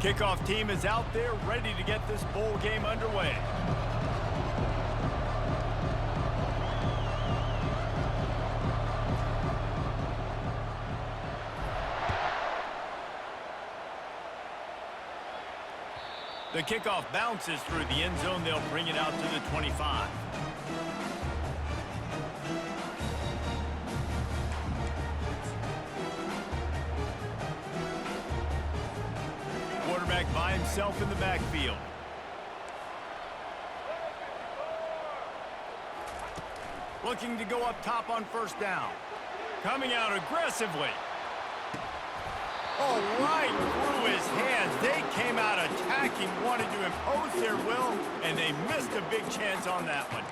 Kickoff team is out there ready to get this bowl game underway. The kickoff bounces through the end zone. They'll bring it out to the 25. Quarterback by himself in the backfield. Looking to go up top on first down. Coming out aggressively. Oh, right through his hands. They came out attacking, wanted to impose their will, and they missed a big chance on that one.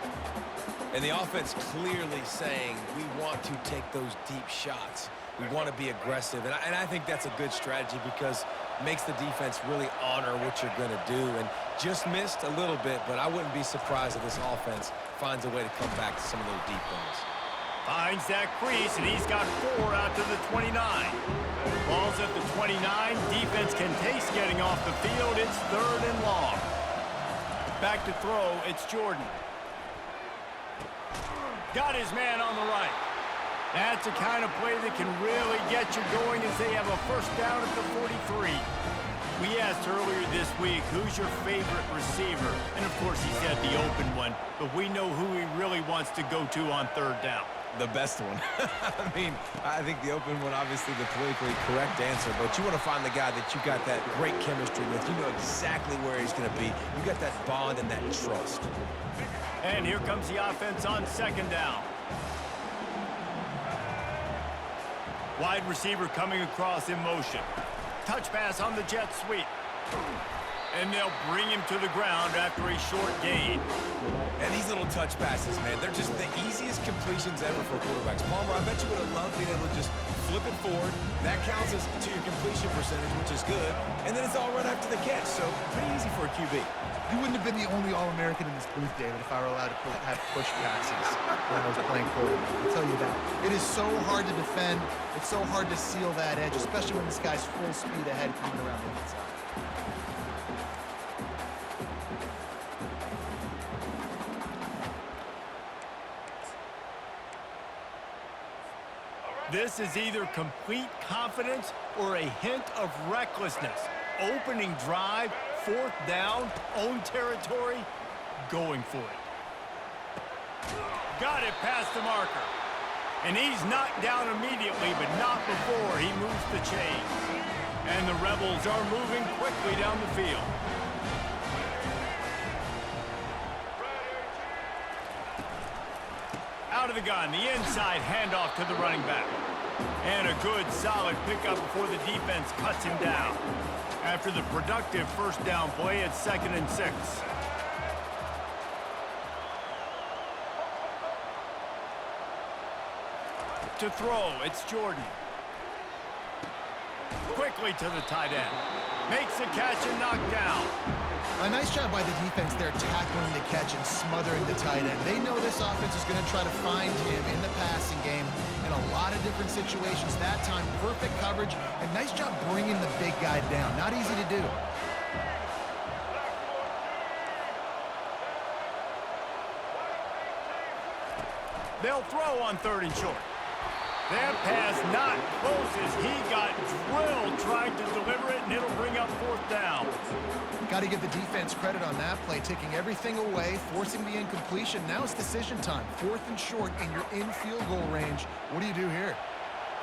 And the offense clearly saying, we want to take those deep shots. We want to be aggressive. And I think that's a good strategy because it makes the defense really honor what you're going to do. And just missed a little bit, but I wouldn't be surprised if this offense finds a way to come back to some of those deep balls. Finds that crease, and he's got 4 out to the 29. Ball's at the 29. Defense can taste getting off the field. It's 3rd and long. Back to throw. It's Jordan. Got his man on the right. That's the kind of play that can really get you going as they have a first down at the 43. We asked earlier this week, who's your favorite receiver? And, of course, he said the open one. But we know who he really wants to go to on 3rd down. The best one. I mean, I think the open one, obviously the politically correct answer, but you want to find the guy that you got that great chemistry with. You know exactly where he's going to be. You got that bond and that trust. And here comes the offense on 2nd down. Wide receiver coming across in motion. Touch pass on the jet sweep. And they'll bring him to the ground after a short gain. And these little touch passes, man, they're just the easiest completions ever for quarterbacks. Palmer, I bet you would have loved being able to just flip it forward. That counts as to your completion percentage, which is good. And then it's all right after the catch, so pretty easy for a QB. You wouldn't have been the only All-American in this booth, David, if I were allowed to have push passes when I was playing forward. I'll tell you that. It is so hard to defend. It's so hard to seal that edge, especially when this guy's full speed ahead coming around the inside. This is either complete confidence or a hint of recklessness. Opening drive, 4th down, own territory, going for it. Got it past the marker. And he's knocked down immediately, but not before he moves the chains. And the Rebels are moving quickly down the field. Out of the gun, the inside handoff to the running back. And a good, solid pickup before the defense cuts him down. After the productive first down play, it's 2nd and 6. To throw, it's Jordan. Quickly to the tight end. Makes the catch and knocked down. A nice job by the defense there tackling the catch and smothering the tight end. They know this offense is going to try to find him in the passing game in a lot of different situations. That time, perfect coverage, and nice job bringing the big guy down. Not easy to do. They'll throw on 3rd and short. That pass not close as he got drilled trying to deliver it, and it'll bring up 4th down. Got to give the defense credit on that play, taking everything away, forcing the incompletion. Now it's decision time. 4th and short, and you're in field goal range. What do you do here?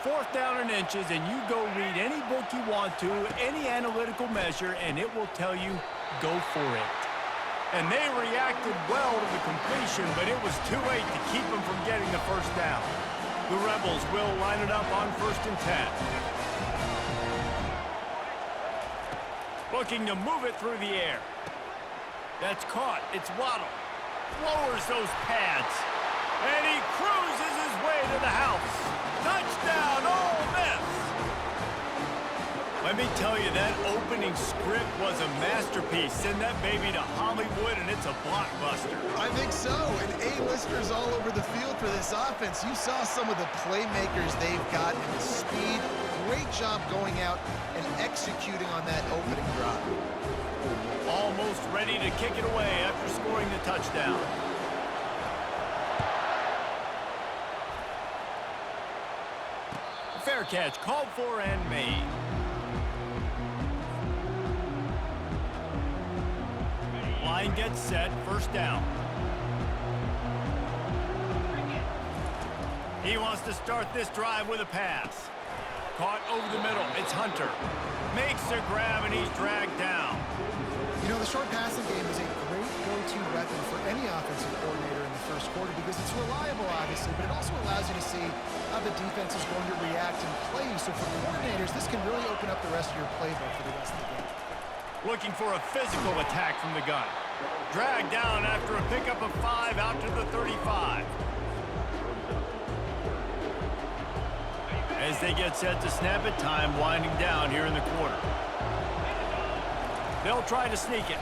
4th down and inches, and you go read any book you want to, any analytical measure, and it will tell you, go for it. And they reacted well to the completion, but it was too late to keep them from getting the first down. The Rebels will line it up on 1st and 10. Looking to move it through the air. That's caught. It's Waddle. Lowers those pads. And he cruises his way to the house. Touchdown, Ole Miss! Let me tell you, that opening script was a masterpiece. Send that baby to Hollywood, and it's a blockbuster. I think so, and A-listers all over the field for this offense. You saw some of the playmakers they've got and the speed. Great job going out and executing on that opening drive. Almost ready to kick it away after scoring the touchdown. Fair catch called for and made. Line gets set, first down. He wants to start this drive with a pass. Caught over the middle, it's Hunter. Makes a grab and he's dragged down. You know, the short passing game is a great go-to weapon for any offensive coordinator in the first quarter because it's reliable, obviously, but it also allows you to see how the defense is going to react and play. So for coordinators, this can really open up the rest of your playbook for the rest of the game. Looking for a physical attack from the gun. Dragged down after a pickup of 5 out to the 35. As they get set to snap it, time winding down here in the quarter. They'll try to sneak it.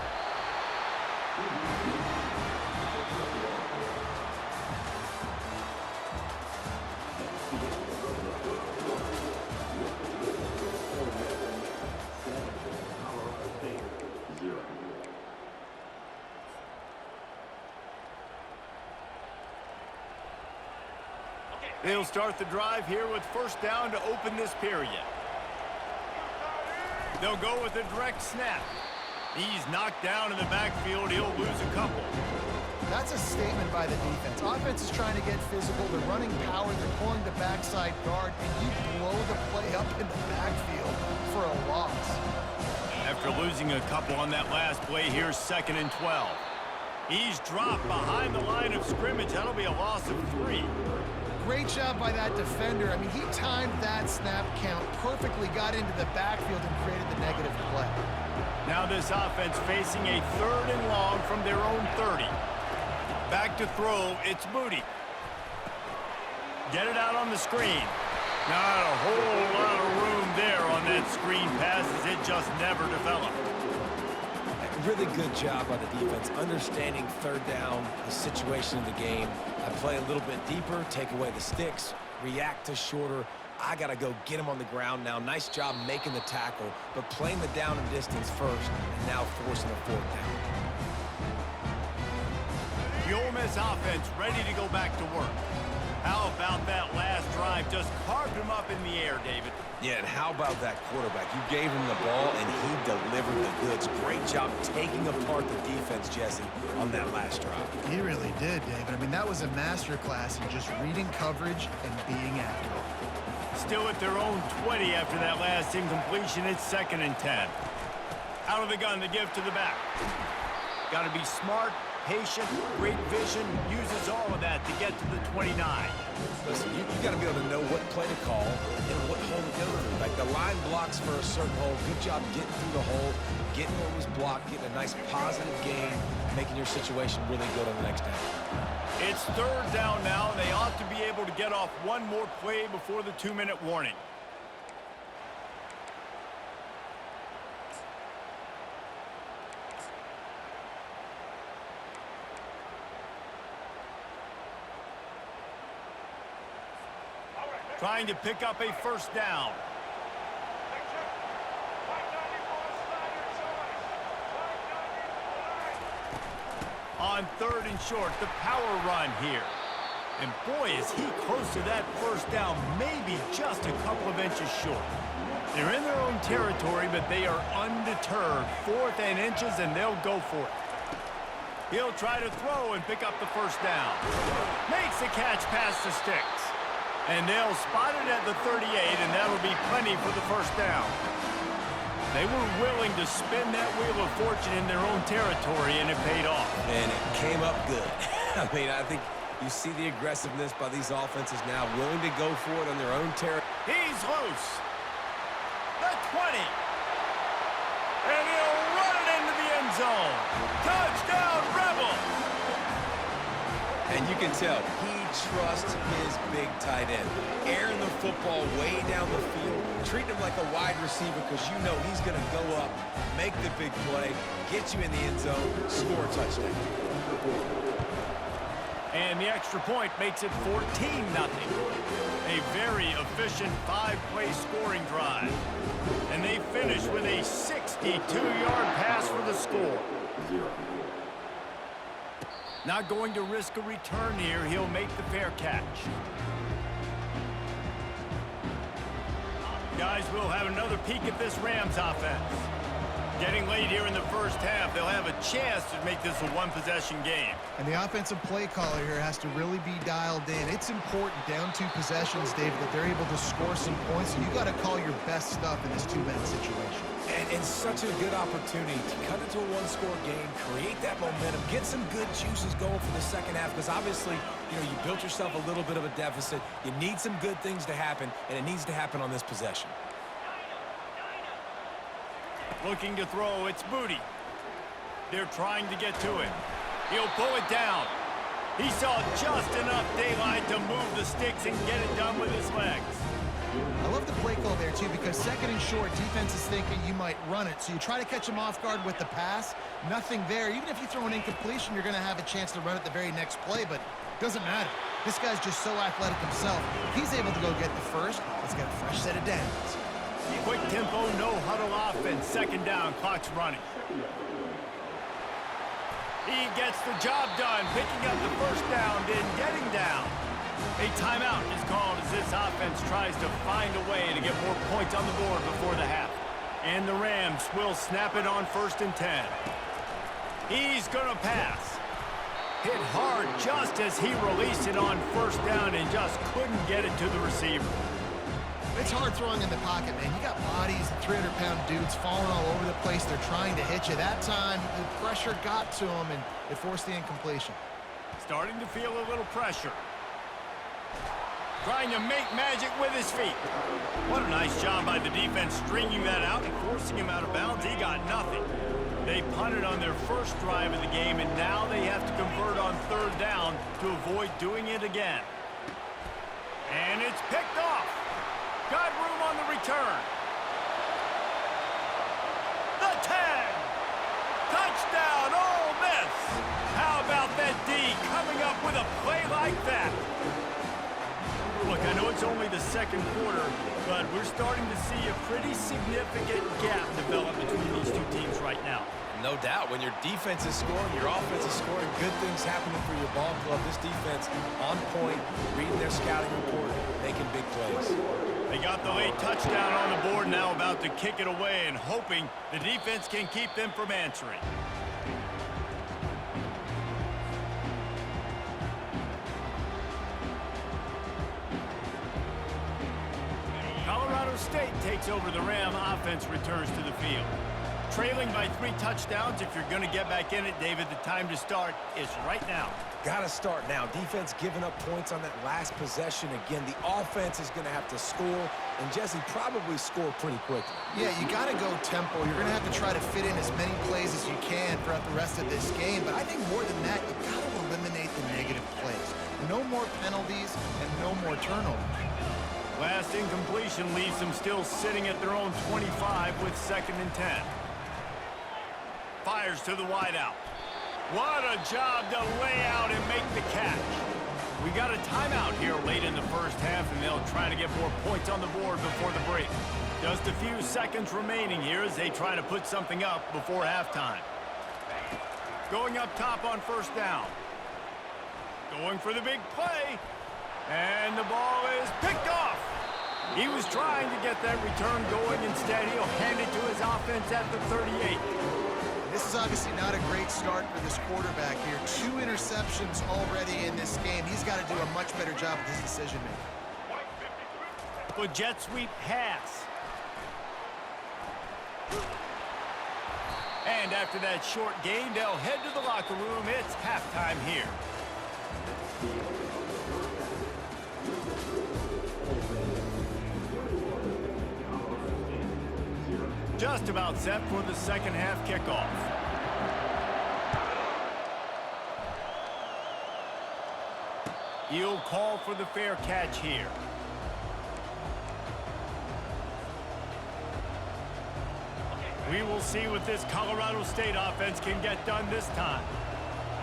They'll start the drive here with first down to open this period. They'll go with a direct snap. He's knocked down in the backfield. He'll lose a couple. That's a statement by the defense. Offense is trying to get physical. They're running power. They're pulling the backside guard, and you blow the play up in the backfield for a loss. After losing a couple on that last play, here's 2nd and 12. He's dropped behind the line of scrimmage. That'll be a loss of 3. Great job by that defender. I mean, he timed that snap count perfectly, got into the backfield, and created the negative play. Now this offense facing a 3rd and long from their own 30. Back to throw, it's Moody. Get it out on the screen. Not a whole lot of room there on that screen pass as it just never developed. Really good job by the defense, understanding 3rd down, the situation of the game. I play a little bit deeper, take away the sticks, react to shorter. I got to go get him on the ground now. Nice job making the tackle, but playing the down and distance first, and now forcing a 4th down. The Ole Miss offense ready to go back to work. How about that last drive? Just carved him up in the air, David. Yeah, and how about that quarterback? You gave him the ball, and he delivered the goods. Great job taking apart the defense, Jesse, on that last drive. He really did, David. I mean, that was a masterclass in just reading coverage and being accurate. Still at their own 20 after that last incompletion. It's 2nd and 10. Out of the gun to give to the back. Got to be smart, patient, great vision, uses all of that to get to the 29. Listen, you got to be able to know what play to call and what hole to go through. Like the line blocks for a certain hole. Good job getting through the hole, getting what was blocked, getting a nice positive gain, making your situation really good on the next down. It's 3rd down now, and they ought to be able to get off one more play before the 2-minute warning. Trying to pick up a first down. On 3rd and short, the power run here. And boy, is he close to that first down, maybe just a couple of inches short. They're in their own territory, but they are undeterred. 4th and inches, and they'll go for it. He'll try to throw and pick up the first down. Makes the catch past the sticks. And they'll spot it at the 38, and that'll be plenty for the first down. They were willing to spin that wheel of fortune in their own territory, and it paid off. And it came up good. I mean, I think you see the aggressiveness by these offenses now, willing to go for it on their own territory. He's loose. The 20. And he'll run it into the end zone. Touchdown, Rebels! And you can tell he trusts his big tight end. Airing the football way down the field, treating him like a wide receiver because you know he's going to go up, make the big play, get you in the end zone, score a touchdown. And the extra point makes it 14-0. A very efficient 5-play scoring drive. And they finish with a 62-yard pass for the score. Not going to risk a return here. He'll make the fair catch. Guys, we'll have another peek at this Rams offense. Getting late here in the first half, they'll have a chance to make this a one-possession game. And the offensive play caller here has to really be dialed in. It's important down 2 possessions, David, that they're able to score some points. And you got to call your best stuff in this 2-minute situation. And such a good opportunity to cut into a one-score game, create that momentum, get some good juices going for the second half. Because obviously, you know, you built yourself a little bit of a deficit. You need some good things to happen, and it needs to happen on this possession. Looking to throw, it's Moody. They're trying to get to him. He'll pull it down. He saw just enough daylight to move the sticks and get it done with his legs. I love the play call there, too, because second and short, defense is thinking you might run it. So you try to catch him off guard with the pass. Nothing there. Even if you throw an incompletion, you're going to have a chance to run it the very next play, but it doesn't matter. This guy's just so athletic himself. He's able to go get the first. Let's get a fresh set of downs. Quick tempo, no huddle offense. Second down, clock's running. He gets the job done, picking up the first down, then getting down. A timeout is called as this offense tries to find a way to get more points on the board before the half. And the Rams will snap it on 1st and 10. He's going to pass. Hit hard just as he released it on 1st down and just couldn't get it to the receiver. It's hard throwing in the pocket, man. You got bodies, 300-pound dudes falling all over the place. They're trying to hit you. That time, the pressure got to him, and it forced the incompletion. Starting to feel a little pressure. Trying to make magic with his feet. What a nice job by the defense stringing that out and forcing him out of bounds. He got nothing. They punted on their first drive of the game, and now they have to convert on 3rd down to avoid doing it again. And it's picked off. Got room on the return. The 10. Touchdown, Ole Miss. How about that D coming up with a play like that? Look, I know it's only the second quarter, but we're starting to see a pretty significant gap develop between these two teams right now. No doubt. When your defense is scoring, your offense is scoring, good things happening for your ball club. This defense on point, reading their scouting report, making big plays. They got the late touchdown on the board, now about to kick it away and hoping the defense can keep them from answering. Colorado State takes over. The Ram offense returns to the field. Trailing by 3 touchdowns. If you're going to get back in it, David, the time to start is right now. Got to start now. Defense giving up points on that last possession. Again, the offense is going to have to score, and Jesse probably score pretty quickly. Yeah, you got to go tempo. You're going to have to try to fit in as many plays as you can throughout the rest of this game. But I think more than that, you got to eliminate the negative plays. No more penalties and no more turnovers. Last incompletion leaves them still sitting at their own 25 with 2nd and 10. Fires to the wideout. What a job to lay out and make the catch. We got a timeout here late in the first half, and they'll try to get more points on the board before the break. Just a few seconds remaining here as they try to put something up before halftime. Going up top on 1st down. Going for the big play. And the ball is picked off. He was trying to get that return going. Instead, he'll hand it to his offense at the 38. This is obviously not a great start for this quarterback here. 2 interceptions already in this game. He's got to do a much better job with his decision-making. Good jet sweep pass. And after that short gain, they'll head to the locker room. It's halftime here. Just about set for the second half kickoff. He'll call for the fair catch here. We will see what this Colorado State offense can get done this time.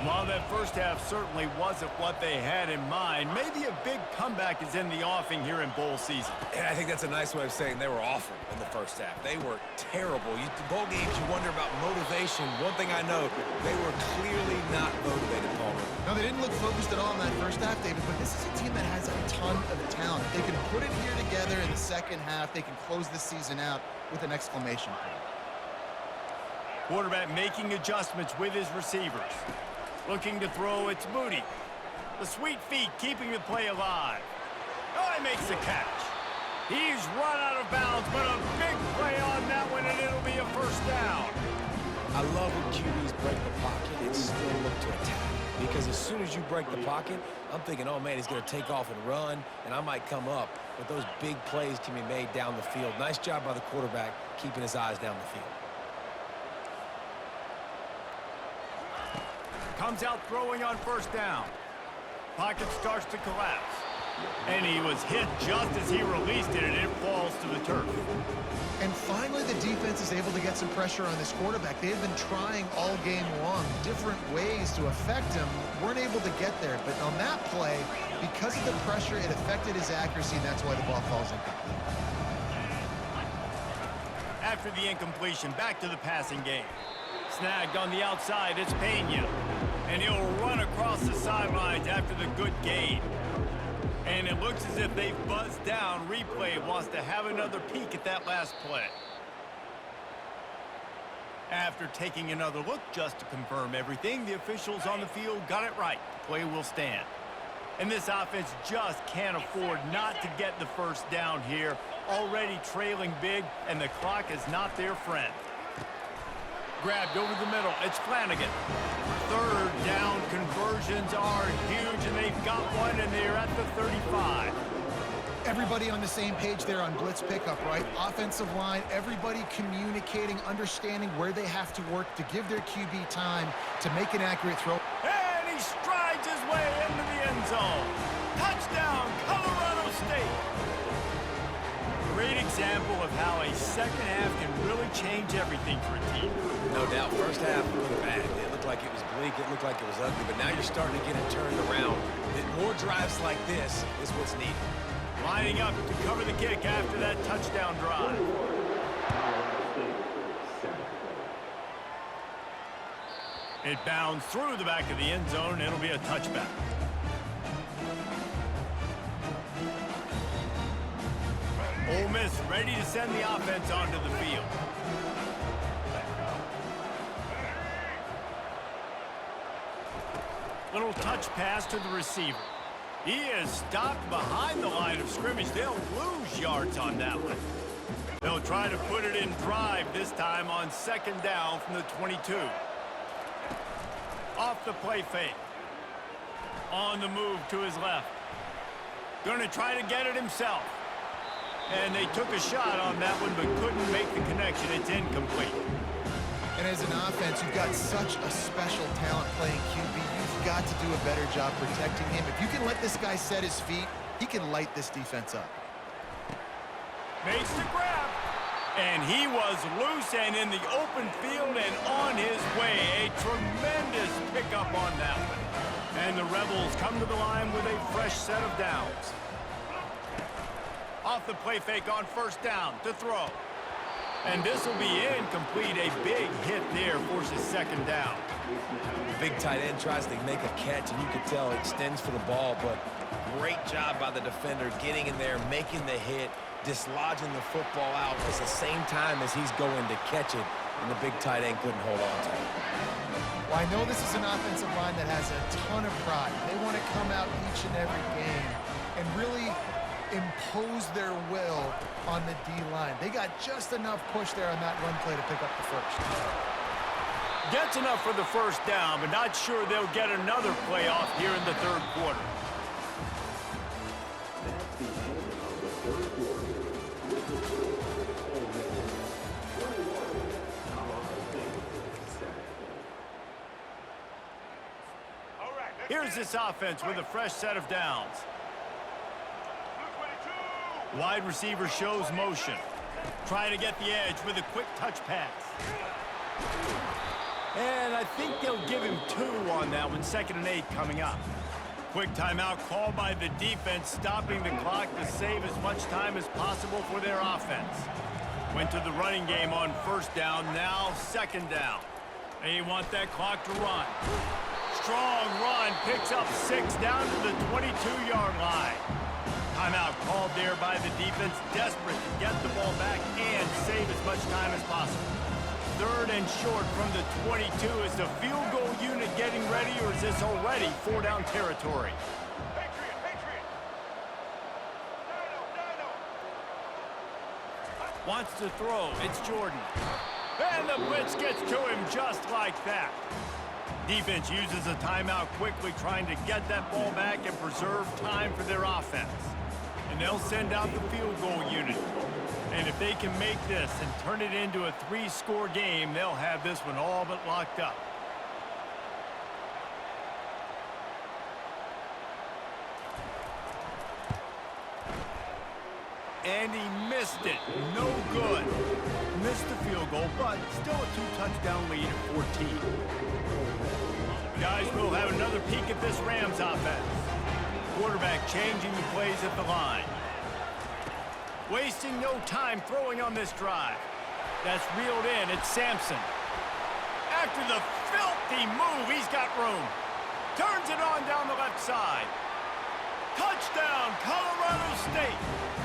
While that first half certainly wasn't what they had in mind, maybe a big comeback is in the offing here in bowl season. And I think that's a nice way of saying they were awful in the first half. They were terrible. Bowl games, you wonder about motivation. One thing I know, they were clearly not motivated, Palmer. No, they didn't look focused at all in that first half, David, but this is a team that has a ton of talent. They can put it here together in the second half. They can close this season out with an exclamation point. Quarterback making adjustments with his receivers. Looking to throw, it's Moody. The sweet feet keeping the play alive. Oh, he makes the catch. He's run out of bounds, but a big play on that one, and it'll be a first down. I love when QBs break the pocket and still look to attack. Because as soon as you break the pocket, I'm thinking, oh, man, he's going to take off and run, and I might come up. But those big plays can be made down the field. Nice job by the quarterback keeping his eyes down the field. Comes out throwing on first down. Pocket starts to collapse. And he was hit just as he released it, and it falls to the turf. And finally, the defense is able to get some pressure on this quarterback. They have been trying all game long different ways to affect him. Weren't able to get there. But on that play, because of the pressure, it affected his accuracy, and that's why the ball falls incomplete. After the incompletion, back to the passing game. Snagged on the outside, it's Pena. And he'll run across the sidelines after the good gain. And it looks as if they've buzzed down. Replay wants to have another peek at that last play. After taking another look just to confirm everything, the officials on the field got it right. The play will stand. And this offense just can't afford not to get the first down here. Already trailing big, and the clock is not their friend. Grabbed over the middle. It's Flanagan. Third down conversions are huge, and they've got one, and they're at the 35. Everybody on the same page there on blitz pickup, right? Offensive line, everybody communicating, understanding where they have to work to give their QB time to make an accurate throw. And he strides his way into the end zone. Touchdown, Colorado State. Great example of how a second half can really change everything for a team. No doubt. First half looked bad. It looked like it was bleak. It looked like it was ugly. But now you're starting to get it turned around. More drives like this is what's needed. Lining up to cover the kick after that touchdown drive. It bounds through the back of the end zone. It'll be a touchback. Ole Miss ready to send the offense onto the field. Little touch pass to the receiver. He is stopped behind the line of scrimmage. They'll lose yards on that one. They'll try to put it in drive this time on second down from the 22. Off the play fake. On the move to his left. Going to try to get it himself. And they took a shot on that one but couldn't make the connection. It's incomplete. And as an offense, you've got such a special talent playing QB. You've got to do a better job protecting him. If you can let this guy set his feet, he can light this defense up. Makes the grab. And he was loose and in the open field and on his way. A tremendous pickup on that one. And the Rebels come to the line with a fresh set of downs. Off the play fake on first down to throw. And this will be incomplete. A big hit there forces second down. The big tight end tries to make a catch, and you can tell it extends for the ball, but great job by the defender getting in there, making the hit, dislodging the football out at the same time as he's going to catch it, and the big tight end couldn't hold on to it. Well, I know this is an offensive line that has a ton of pride. They want to come out each and every game and really impose their will on the D-line. They got just enough push there on that run play to pick up the first. Gets enough for the first down, but not sure they'll get another play off here in the third quarter. Here's this offense with a fresh set of downs. Wide receiver shows motion. Trying to get the edge with a quick touch pass. And I think they'll give him 2 on on that one. 2nd and 8 coming up. Quick timeout called by the defense, stopping the clock to save as much time as possible for their offense. Went to the running game on 1st down, now 2nd down. They want that clock to run. Strong run, picks up 6 down to the 22-yard line. Timeout called there by the defense, desperate to get the ball back and save as much time as possible. 3rd and short from the 22. Is the field goal unit getting ready, or is this already 4-down territory? Wants to throw. It's Jordan. And the blitz gets to him just like that. Defense uses a timeout quickly, trying to get that ball back and preserve time for their offense. And they'll send out the field goal unit. And if they can make this and turn it into a 3-score game, they'll have this one all but locked up. And he missed it. No good. Missed the field goal, but still a 2-touchdown lead at 14. Guys, we'll have another peek at this Rams offense. Quarterback changing the plays at the line. Wasting no time throwing on this drive. That's reeled in. It's Sampson. After the filthy move, he's got room. Turns it on down the left side. Touchdown, Colorado State.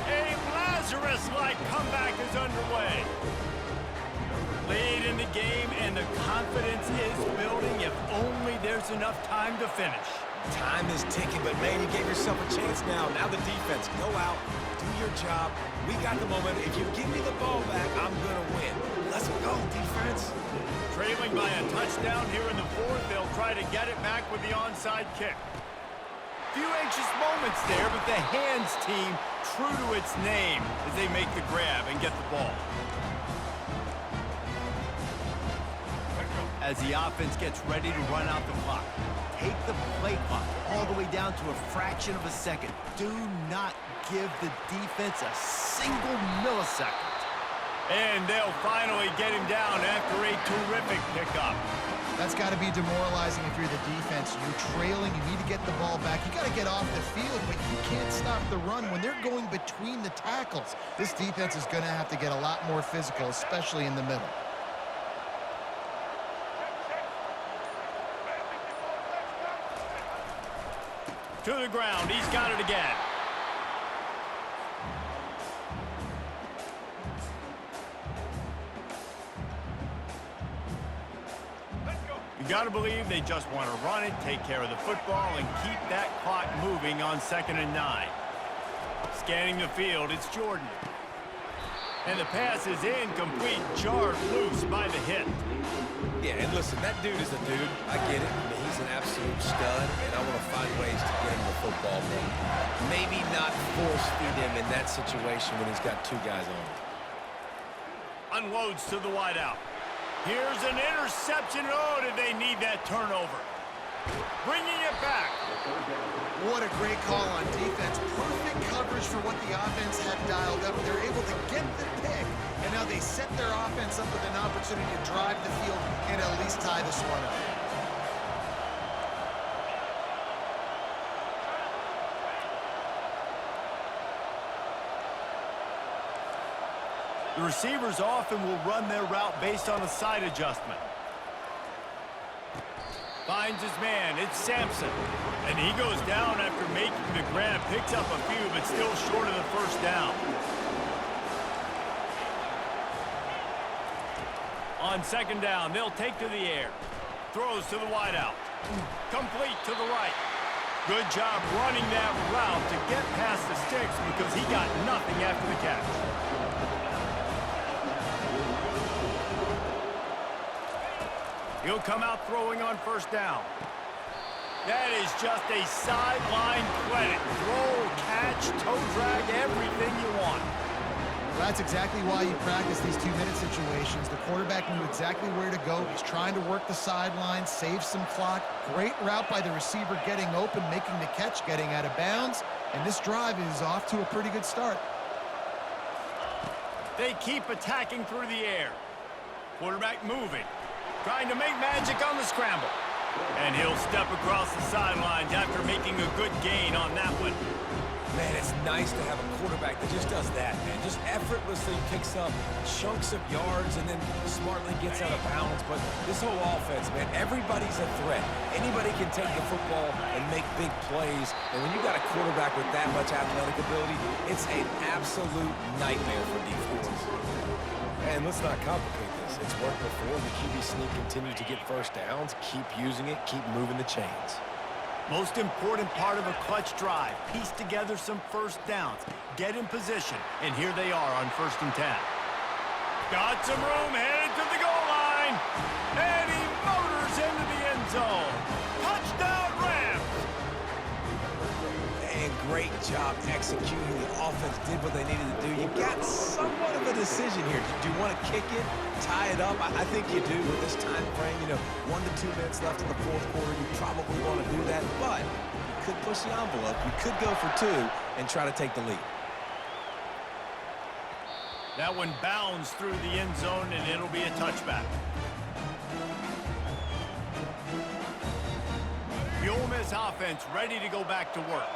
A Lazarus-like comeback is underway. Late in the game, and the confidence is building if only there's enough time to finish. Time is ticking, but man, you gave yourself a chance now. Now the defense, go out, do your job. We got the moment. If you give me the ball back, I'm going to win. Let's go, defense. Trailing by a touchdown here in the 4th, they'll try to get it back with the onside kick. Few anxious moments there, but the hands team true to its name as they make the grab and get the ball. As the offense gets ready to run out the clock, take the play clock all the way down to a fraction of a second. Do not give the defense a single millisecond. And they'll finally get him down after a terrific pickup. That's got to be demoralizing if you're the defense. You're trailing, you need to get the ball back. You got to get off the field, but you can't stop the run when they're going between the tackles. This defense is going to have to get a lot more physical, especially in the middle. To the ground, he's got it again. You got to believe they just want to run it, take care of the football, and keep that clock moving on 2nd and 9. Scanning the field, it's Jordan. And the pass is incomplete, jarred loose by the hit. Yeah, and listen, that dude is a dude. I get it. I mean, he's an absolute stud, and I want to find ways to get him the football, but maybe not force-feed him in that situation when he's got 2 guys on him. Unloads to the wideout. Here's an interception. Oh, did they need that turnover? Bringing it back. What a great call on defense. Perfect coverage for what the offense had dialed up. They're able to get the pick, and now they set their offense up with an opportunity to drive the field and at least tie this one up. The receivers often will run their route based on a side adjustment. Finds his man, it's Sampson. And he goes down after making the grab, picks up a few, but still short of the 1st down. On 2nd down, they'll take to the air. Throws to the wideout. Complete to the right. Good job running that route to get past the sticks because he got nothing after the catch. He'll come out throwing on 1st down. That is just a sideline credit. Throw, catch, toe drag, everything you want. Well, that's exactly why you practice these 2-minute situations. The quarterback knew exactly where to go. He's trying to work the sideline, save some clock. Great route by the receiver getting open, making the catch, getting out of bounds. And this drive is off to a pretty good start. They keep attacking through the air. Quarterback moving. Trying to make magic on the scramble. And he'll step across the sidelines after making a good gain on that one. Man, it's nice to have a quarterback that just does that, man. Just effortlessly picks up chunks of yards and then smartly gets out of bounds. But this whole offense, man, everybody's a threat. Anybody can take the football and make big plays. And when you got a quarterback with that much athletic ability, it's an absolute nightmare for defenses. And let's not complicate this. It's worked before. The QB sneak continues to get first downs. Keep using it. Keep moving the chains. Most important part of a clutch drive, piece together some first downs, get in position, and here they are on 1st and 10. Got some room, headed to the goal line, and he motors into the end zone. Touchdown, Rams! And great job executing. The offense did what they needed to do. You got somewhat of a decision here. Do you want to kick it, tie it up? I think you do with this time frame. 1 to 2 minutes left in the 4th quarter. You probably want to do that, but you could push the envelope. You could go for 2 and try to take the lead. That one bounds through the end zone, and it'll be a touchback. The Ole Miss offense ready to go back to work.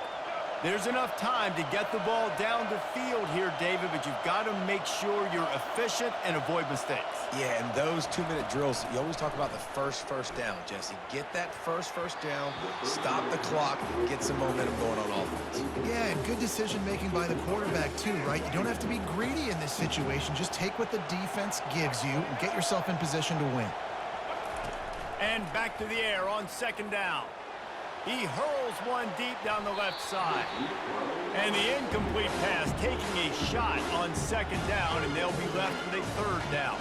There's enough time to get the ball down the field here, David, but you've got to make sure you're efficient and avoid mistakes. Yeah, and those 2-minute drills, you always talk about the first down, Jesse. Get that first down, stop the clock, get some momentum going on offense. Yeah, and good decision-making by the quarterback, too, right? You don't have to be greedy in this situation. Just take what the defense gives you and get yourself in position to win. And back to the air on 2nd down. He hurls one deep down the left side. And the incomplete pass taking a shot on 2nd down, and they'll be left with a 3rd down.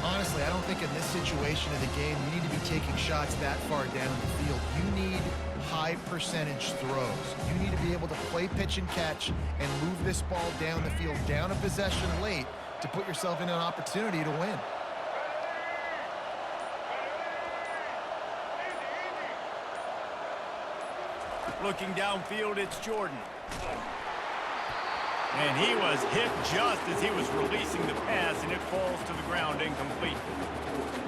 Honestly, I don't think in this situation of the game you need to be taking shots that far down the field. You need high percentage throws. You need to be able to play pitch and catch and move this ball down the field, down a possession late, to put yourself in an opportunity to win. Looking downfield, it's Jordan. And he was hit just as he was releasing the pass, and it falls to the ground incomplete.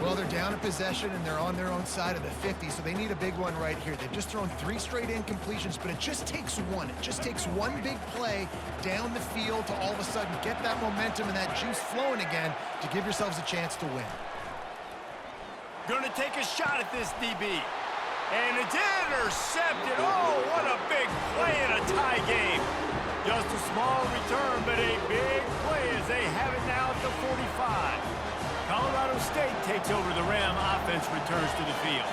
Well, they're down a possession, and they're on their own side of the 50, so they need a big one right here. They've just thrown 3 straight incompletions, but it just takes one. It just takes one big play down the field to all of a sudden get that momentum and that juice flowing again to give yourselves a chance to win. Gonna take a shot at this DB. And it's intercepted. Oh, what a big play in a tie game. Just a small return, but a big play as they have it now at the 45. Colorado State takes over. The Ram offense returns to the field.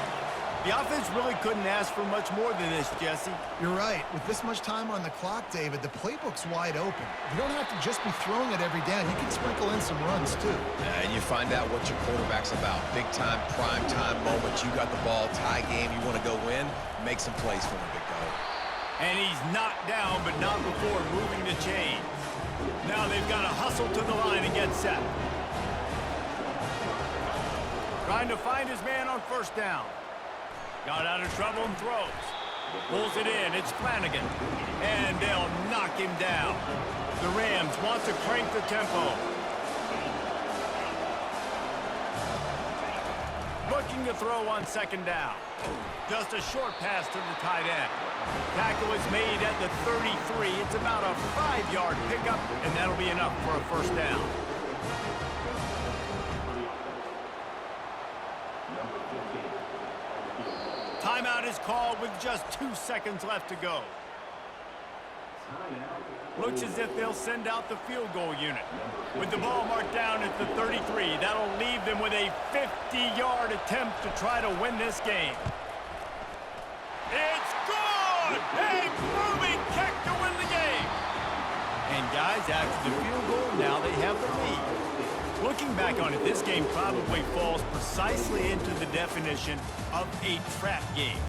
The offense really couldn't ask for much more than this, Jesse. You're right. With this much time on the clock, David, the playbook's wide open. You don't have to just be throwing it every down. You can sprinkle in some runs, too. And you find out what your quarterback's about. Big-time, prime-time moments. You got the ball, tie game, you want to go win, make some plays for him, big dog. And he's knocked down, but not before moving the chains. Now they've got to hustle to the line and get set. Trying to find his man on 1st down. Got out of trouble and throws. Pulls it in. It's Flanagan. And they'll knock him down. The Rams want to crank the tempo. Looking to throw on 2nd down. Just a short pass to the tight end. Tackle is made at the 33. It's about a 5-yard pickup, and that'll be enough for a 1st down. Timeout is called with just 2 seconds left to go. Looks as if they'll send out the field goal unit. With the ball marked down at the 33, that'll leave them with a 50-yard attempt to try to win this game. It's good! A moving kick to win the game! And guys, after the field goal, now they have the lead. Looking back on it, this game probably falls precisely into the definition of a trap game.